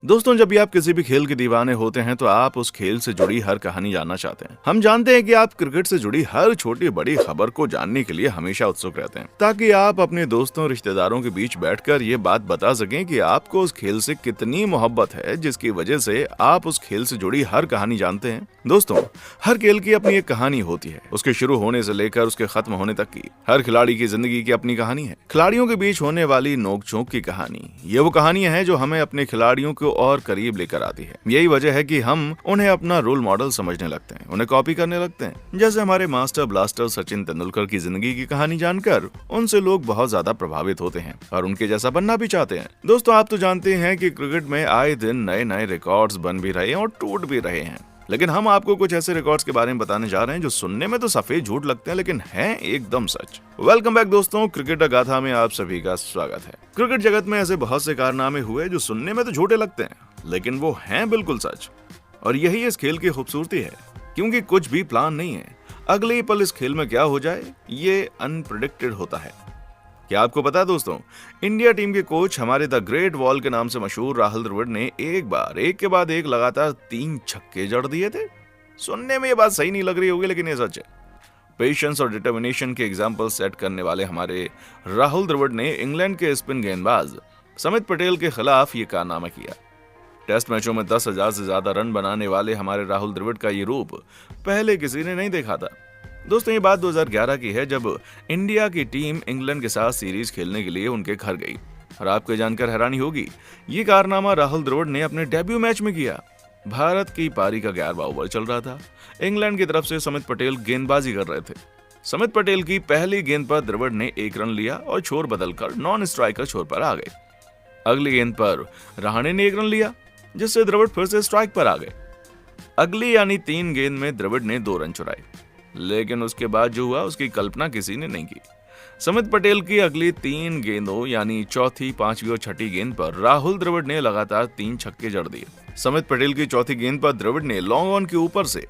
दोस्तों, जब भी आप किसी भी खेल के दीवाने होते हैं तो आप उस खेल से जुड़ी हर कहानी जानना चाहते हैं। हम जानते हैं कि आप क्रिकेट से जुड़ी हर छोटी बड़ी खबर को जानने के लिए हमेशा उत्सुक रहते हैं, ताकि आप अपने दोस्तों रिश्तेदारों के बीच बैठकर ये बात बता सकें कि आपको उस खेल से कितनी मोहब्बत है, जिसकी वजह से आप उस खेल से जुड़ी हर कहानी जानते हैं। दोस्तों, हर खेल की अपनी एक कहानी होती है। उसके शुरू होने से लेकर उसके खत्म होने तक की हर खिलाड़ी की जिंदगी की अपनी कहानी है। खिलाड़ियों के बीच होने वाली नोकझोंक की कहानी, ये वो कहानियां हैं जो हमें अपने खिलाड़ियों को और करीब लेकर आती है। यही वजह है कि हम उन्हें अपना रोल मॉडल समझने लगते हैं, उन्हें कॉपी करने लगते हैं। जैसे हमारे मास्टर ब्लास्टर सचिन तेंदुलकर की जिंदगी की कहानी जानकर उनसे लोग बहुत ज्यादा प्रभावित होते हैं और उनके जैसा बनना भी चाहते हैं। दोस्तों, आप तो जानते हैं कि क्रिकेट में आए दिन नए नए रिकॉर्ड्स बन भी रहे हैं और टूट भी रहे हैं, लेकिन हम आपको कुछ ऐसे रिकॉर्ड्स के बारे में बताने जा रहे हैं जो सुनने में तो सफेद झूठ लगते हैं, लेकिन हैं एकदम सच। वेलकम बैक दोस्तों, क्रिकेट गाथा में आप सभी का स्वागत है। क्रिकेट जगत में ऐसे बहुत से कारनामे हुए जो सुनने में तो झूठे लगते हैं, लेकिन वो हैं बिल्कुल सच। और यही इस खेल की खूबसूरती है, क्योंकि कुछ भी प्लान नहीं है। अगले ही पल इस खेल में क्या हो जाए, ये अनप्रेडिक्टेड होता है। क्या आपको पता है दोस्तों, इंडिया टीम के कोच हमारे द ग्रेट वॉल के नाम से मशहूर राहुल द्रविड़ ने एक के बाद एक लगातार 3 छक्के जड़ दिए थे। सुनने में ये बात सही नहीं लग रही होगी, लेकिन ये सच है। पेशेंस और डिटर्मिनेशन के एग्जाम्पल सेट करने वाले हमारे राहुल द्रविड़ ने इंग्लैंड के स्पिन गेंदबाज समित पटेल के खिलाफ ये कारनामा किया। टेस्ट मैचों में 10,000 से ज्यादा रन बनाने वाले हमारे राहुल द्रविड़ का ये रूप पहले किसी ने नहीं देखा था। दोस्तों, ये बात 2011 की है, जब इंडिया की टीम इंग्लैंड के साथ सीरीज खेलने के लिए उनके घर गई। और आपको जानकर हैरानी होगी, ये कारनामा राहुल द्रविड़ ने अपने डेब्यू मैच में किया। भारत की पारी का 11वां ओवर चल रहा था। इंग्लैंड की तरफ से समित पटेल गेंदबाजी कर रहे थे। समित पटेल की पहली गेंद पर द्रविड़ ने 1 रन लिया और छोर बदलकर नॉन स्ट्राइकर छोर पर आ गए। अगली गेंद पर रहाणे ने 1 रन लिया, जिससे द्रविड़ फिर से स्ट्राइक पर आ गए। अगली यानी 3 गेंद में द्रविड़ ने 2 रन चुराए, लेकिन उसके बाद जो हुआ उसकी कल्पना किसी ने नहीं की। समित पटेल की अगली 3 गेंदों यानी चौथी, 5वीं और 6ठी गेंद पर राहुल द्रविड़ ने लगातार 3 छक्के जड़ दिए। समित पटेल की चौथी गेंद पर द्रविड़ ने लॉन्ग ऑन के ऊपर से,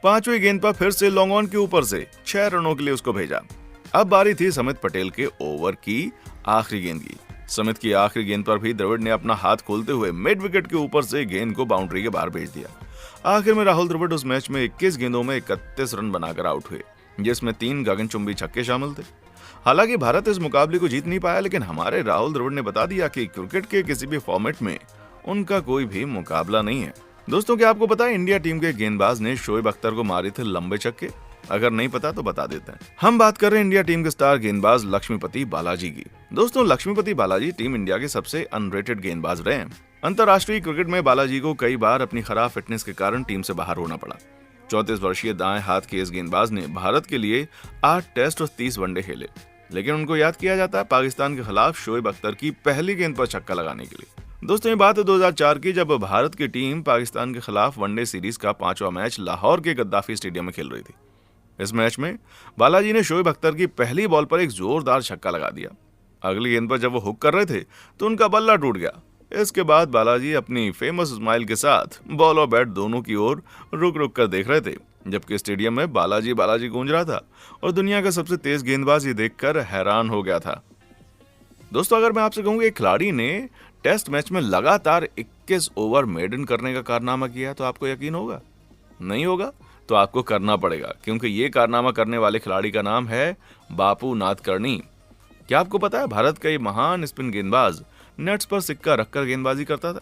5वीं गेंद पर फिर से लॉन्ग ऑन के ऊपर से 6 रनों के लिए उसको भेजा। अब बारी थी समित पटेल के ओवर की आखिरी गेंद की। समित की आखिरी गेंद पर भी द्रविड़ ने अपना हाथ खोलते हुए मिड विकेट के ऊपर से गेंद को बाउंड्री के बाहर भेज दिया। आखिर में राहुल द्रविड़ उस मैच में 21 गेंदों में 31 रन बनाकर आउट हुए, जिसमें 3 गगनचुंबी छक्के शामिल थे। हालांकि भारत इस मुकाबले को जीत नहीं पाया, लेकिन हमारे राहुल द्रविड़ ने बता दिया कि क्रिकेट के किसी भी फॉर्मेट में उनका कोई भी मुकाबला नहीं है। दोस्तों, क्या आपको पता है इंडिया टीम के गेंदबाज ने शोएब अख्तर को मारे थे लंबे छक्के? अगर नहीं पता तो बता देते हैं। हम बात कर रहे हैं इंडिया टीम के स्टार गेंदबाज लक्ष्मीपति बालाजी की। दोस्तों, लक्ष्मीपति बालाजी टीम इंडिया के सबसे अनरेटेड गेंदबाज रहे हैं। अंतर्राष्ट्रीय क्रिकेट में बालाजी को कई बार अपनी खराब फिटनेस के कारण टीम से बाहर होना पड़ा। 34 वर्षीय दाएं हाथ के इस गेंदबाज ने भारत के लिए 8 टेस्ट और 30 वनडे खेले, लेकिन उनको याद किया जाता है पाकिस्तान के खिलाफ शोएब अख्तर की पहली गेंद पर छक्का लगाने के लिए। दोस्तों, ये बात है 2004 की, जब भारत की टीम पाकिस्तान के खिलाफ वनडे सीरीज का 5वां मैच लाहौर के गद्दाफी स्टेडियम में खेल रही थी। इस मैच में बालाजी ने शोएब अख्तर की पहली बॉल पर एक जोरदार छक्का लगा दिया। अगली गेंद पर जब वो हुक कर रहे थे तो उनका बल्ला टूट गया। इसके बाद बालाजी अपनी फेमस स्माइल के साथ बॉल और बैट दोनों की ओर रुक रुक कर देख रहे थे, जबकि स्टेडियम में बालाजी बालाजी गूंज रहा था और दुनिया का सबसे तेज गेंदबाज ये देखकर हैरान हो गया था। दोस्तों, अगर मैं आपसे कहूँ एक खिलाड़ी ने टेस्ट मैच में लगातार 21 ओवर मेडन करने का कारनामा किया, तो आपको यकीन होगा? नहीं होगा तो आपको करना पड़ेगा, क्योंकि ये कारनामा करने वाले खिलाड़ी का नाम है बापू नादकर्णी। क्या आपको पता है भारत का ये महान स्पिन गेंदबाज नेट्स पर सिक्का रखकर गेंदबाजी करता था?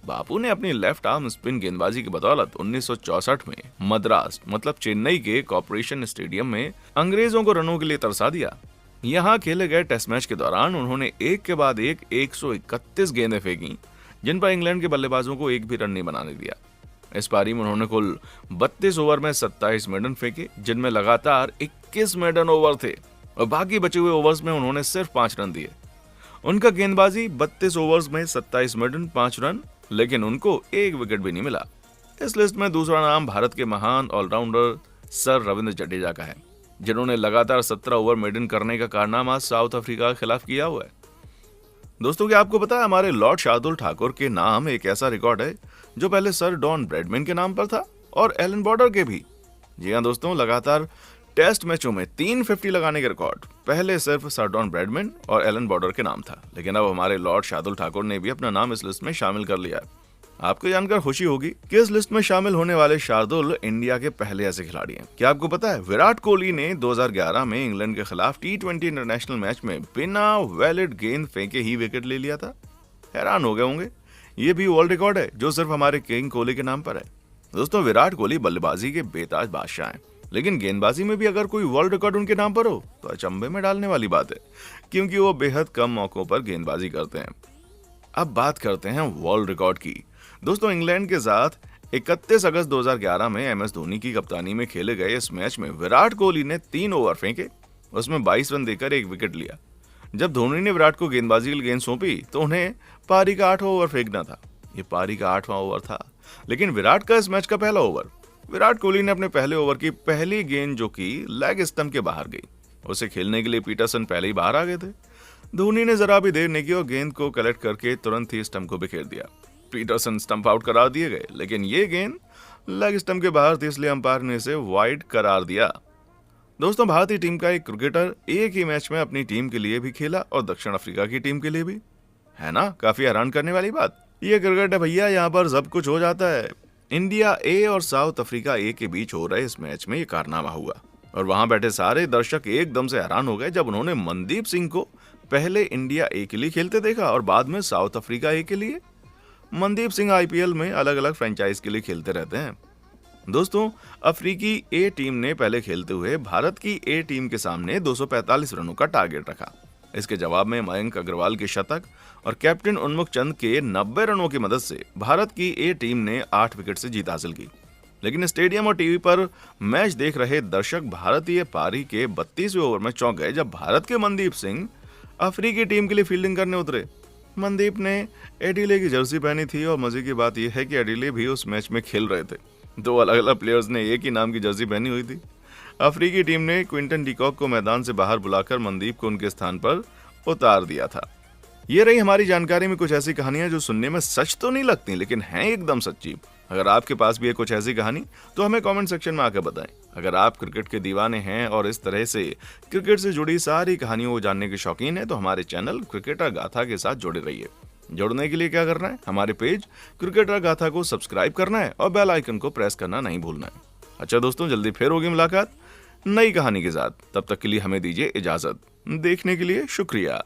बापू ने अपनी लेफ्ट आर्म स्पिन गेंदबाजी की बदौलत 1964 में मद्रास मतलब चेन्नई के कॉर्पोरेशन स्टेडियम में अंग्रेजों को रनों के लिए तरसा दिया। यहाँ खेले गए टेस्ट मैच के दौरान उन्होंने एक के बाद एक 131 गेंदें फेंकी, जिन पर इंग्लैंड के बल्लेबाजों को एक भी रन नहीं बनाने दिया। इस पारी में उन्होंने कुल 32 ओवर में 27 मेडन फेंके, जिनमें लगातार 21 मेडन ओवर थे और बाकी बचे हुए ओवर्स में उन्होंने सिर्फ 5 रन दिए। उनका गेंदबाजी 32 ओवर्स में 27 मेडन, 5 रन, लेकिन उनको एक विकेट भी नहीं मिला। इस लिस्ट में दूसरा नाम भारत के महान ऑलराउंडर सर रविंद्र जडेजा का है, जिन्होंने लगातार 17 ओवर मेडन करने का कारनामा साउथ अफ्रीका के खिलाफ किया हुआ है। दोस्तों, क्या आपको पता है हमारे लॉर्ड शार्दुल ठाकुर के नाम एक ऐसा रिकॉर्ड है जो पहले सर डॉन ब्रैडमैन के नाम पर था और एलन बॉर्डर के भी। जी हाँ दोस्तों, लगातार टेस्ट मैचों में 350 लगाने का रिकॉर्ड पहले सिर्फ सर डॉन ब्रैडमैन और एलन बॉर्डर के नाम था, लेकिन अब हमारे लॉर्ड शार्दुल ठाकुर ने भी अपना नाम इस लिस्ट में शामिल कर लिया है। आपको जानकर खुशी होगी कि इस लिस्ट में शामिल होने वाले शार्दुल इंडिया के पहले ऐसे खिलाड़ी हैं। क्या आपको पता है विराट कोहली ने 2011 में इंग्लैंड के खिलाफ T20 इंटरनेशनल मैच में बिना वैलिड गेंद फेंके ही विकेट ले लिया था? हैरान हो गए होंगे। ये भी वर्ल्ड रिकॉर्ड है जो सिर्फ हमारे किंग कोहली के नाम पर है। दोस्तों, विराट कोहली बल्लेबाजी के बेताज बादशाह हैं, लेकिन गेंदबाजी में भी अगर कोई वर्ल्ड रिकॉर्ड उनके नाम पर हो तो अचंभे में डालने वाली बात है, क्योंकि वो बेहद कम मौकों पर गेंदबाजी करते हैं। अब बात करते हैं वर्ल्ड रिकॉर्ड की। दोस्तों, इंग्लैंड के साथ 31 अगस्त 2011 में MS धोनी की कप्तानी में खेले गए इस मैच में विराट कोहली ने 3 ओवर फेंके, उसमें 22 रन देकर 1 विकेट लिया। जब धोनी ने विराट को गेंदबाजी के लिए गेंद सौंपी तो उन्हें पारी का 8वां ओवर फेंकना था। ये पारी का 8वां ओवर था, लेकिन विराट का इस मैच का पहला ओवर। विराट कोहली ने अपने पहले ओवर की पहली गेंद जो कि लेग स्टंप के बाहर गई, उसे खेलने के लिए पीटरसन पहले ही बाहर आ गए थे। धोनी ने जरा भी देर नहीं की और गेंद को कलेक्ट करके तुरंत ही स्टंप को बिखेर दिया। पीटरसन स्टंप आउट करार दिए गए, लेकिन ये गेंद लेग स्टंप के बाहर थी, इसलिए अंपायर ने इसे वाइड करार दिया। दोस्तों, भारतीय टीम का एक क्रिकेटर एक ही मैच में अपनी टीम के लिए भी खेला और दक्षिण अफ्रीका की टीम के लिए भी। है ना काफी हैरान करने वाली बात। ये क्रिकेट है भैया, यहाँ पर सब कुछ हो जाता है। इंडिया ए और साउथ अफ्रीका ए के बीच हो रहे इस मैच में ये कारनामा हुआ और वहां बैठे सारे दर्शक एकदम से हैरान हो गए जब उन्होंने मनदीप सिंह को पहले इंडिया ए के लिए खेलते देखा और बाद में साउथ अफ्रीका ए के लिए। मनदीप सिंह IPL में अलग अलग फ्रेंचाइज के लिए खेलते रहते हैं। दोस्तों, अफ्रीकी ए टीम ने पहले खेलते हुए भारत की ए टीम के सामने 245 रनों का टारगेट रखा। इसके जवाब में मयंक अग्रवाल के शतक और कैप्टन उन्मुख चंद के 90 रनों की मदद से भारत की ए टीम ने 8 विकेट से जीत हासिल की। लेकिन स्टेडियम और टीवी पर मैच देख रहे दर्शक भारतीय पारी के 32वें ओवर में चौंक गए जब भारत के मनदीप सिंह अफ्रीकी टीम के लिए फील्डिंग करने उतरे। मनदीप ने एडिले की जर्सी पहनी थी और मजे की बात यह है कि एडिले भी उस मैच में खेल रहे थे। 2 अलग अलग प्लेयर्स ने एक ही नाम की जर्सी पहनी हुई थी। अफ्रीकी टीम ने क्विंटन डिकॉक को मैदान से बाहर बुलाकर मनदीप को उनके स्थान पर उतार दिया था। ये रही हमारी जानकारी में कुछ ऐसी कहानियां जो सुनने में सच तो नहीं लगती, लेकिन हैं एकदम सच्ची। अगर आपके पास भी है कुछ ऐसी कहानी तो हमें कमेंट सेक्शन में आकर बताएं। अगर आप क्रिकेट के दीवाने हैं और इस तरह से क्रिकेट से जुड़ी सारी कहानियों को जानने के शौकीन हैं तो हमारे चैनल क्रिकेटर गाथा के साथ जुड़े रहिए। जुड़ने के लिए क्या करना है, हमारे पेज क्रिकेटर गाथा को सब्सक्राइब करना है और बेल आइकन को प्रेस करना नहीं भूलना है। अच्छा दोस्तों, जल्दी फिर होगी मुलाकात नई कहानी के साथ। तब तक के लिए हमें दीजिए इजाजत। देखने के लिए शुक्रिया।